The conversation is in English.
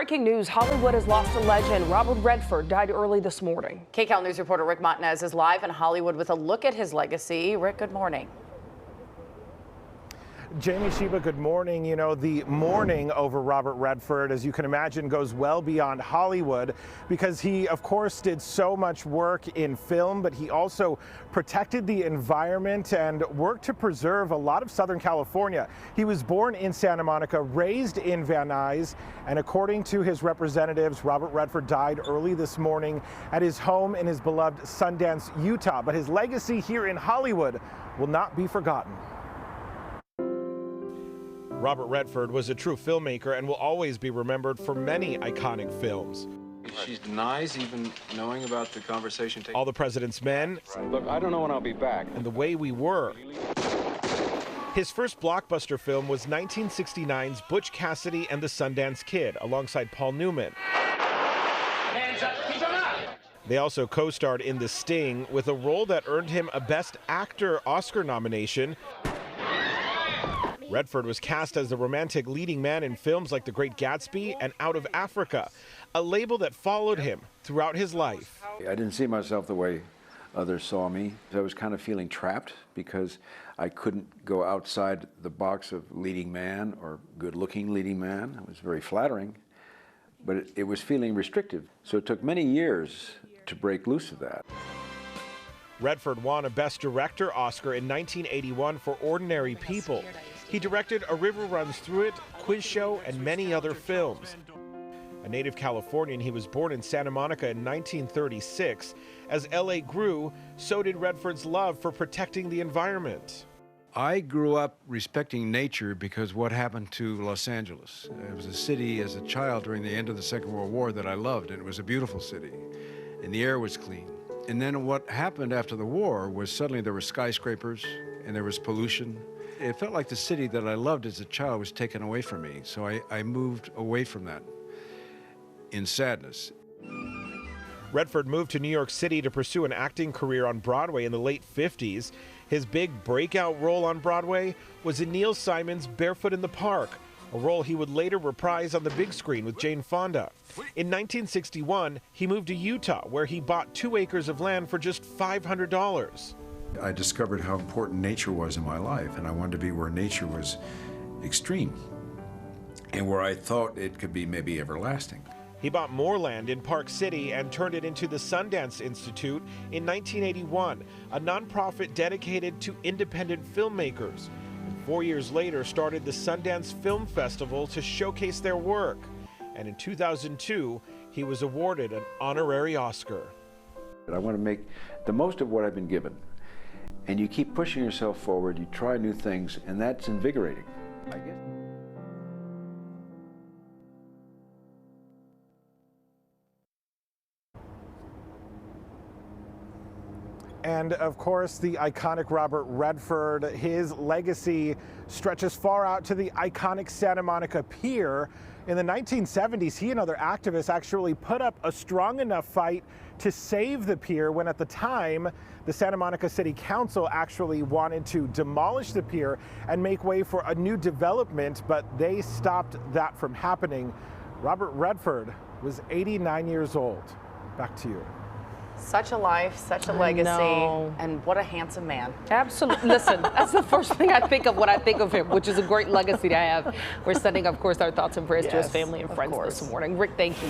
breaking news. Hollywood has lost a legend. Robert Redford died early this morning. KCAL News reporter Rick Montanez is live in Hollywood with a look at his legacy. Rick, good morning. Jamie, Sheba, good morning. You know, the mourning over Robert Redford, as you can imagine, goes well beyond Hollywood because he, of course, did so much work in film, but he also protected the environment and worked to preserve a lot of Southern California. He was born in Santa Monica, raised in Van Nuys, and according to his representatives, Robert Redford died early this morning at his home in his beloved Sundance, Utah. But his legacy here in Hollywood will not be forgotten. Robert Redford was a true filmmaker and will always be remembered for many iconic films. She denies even knowing about the conversation. All the President's Men. Look, I don't know when I'll be back. And The Way We Were. His first blockbuster film was 1969's Butch Cassidy and the Sundance Kid, alongside Paul Newman. Hands up, keep them up. They also co-starred in The Sting with a role that earned him a Best Actor Oscar nomination. Redford was cast as the romantic leading man in films like The Great Gatsby and Out of Africa, a label that followed him throughout his life. I didn't see myself the way others saw me. I was kind of feeling trapped because I couldn't go outside the box of leading man or good-looking leading man. It was very flattering, but it was feeling restrictive. So it took many years to break loose of that. Redford won a Best Director Oscar in 1981 for Ordinary People. He directed A River Runs Through It, Quiz Show, and many other films. A native Californian, he was born in Santa Monica in 1936. As LA grew, so did Redford's love for protecting the environment. I grew up respecting nature because what happened to Los Angeles. It was a city as a child during the end of the Second World War that I loved, and it was a beautiful city, and the air was clean. And then what happened after the war was suddenly there were skyscrapers and there was pollution. It felt like the city that I loved as a child was taken away from me, so I moved away from that in sadness. Redford moved to New York City to pursue an acting career on Broadway in the late 50s. His big breakout role on Broadway was in Neil Simon's Barefoot in the Park, a role he would later reprise on the big screen with Jane Fonda. In 1961, he moved to Utah, where he bought 2 acres of land for just $500. I discovered how important nature was in my life, and I wanted to be where nature was extreme and where I thought it could be maybe everlasting. He bought more land in Park City and turned it into the Sundance Institute in 1981, a nonprofit dedicated to independent filmmakers. And 4 years later, started the Sundance Film Festival to showcase their work. And in 2002, he was awarded an honorary Oscar. I want to make the most of what I've been given. And you keep pushing yourself forward, you try new things, and that's invigorating, I guess. And of course, the iconic Robert Redford, his legacy stretches far out to the iconic Santa Monica Pier. In the 1970s, he and other activists actually put up a strong enough fight to save the pier when at the time, the Santa Monica City Council actually wanted to demolish the pier and make way for a new development, but they stopped that from happening. Robert Redford was 89 years old. Back to you. Such a life, such a legacy, and what a handsome man. Absolutely. Listen, that's the first thing I think of when I think of him, which is a great legacy to have. We're sending, of course, our thoughts and prayers to his family and friends this morning. Rick, thank you.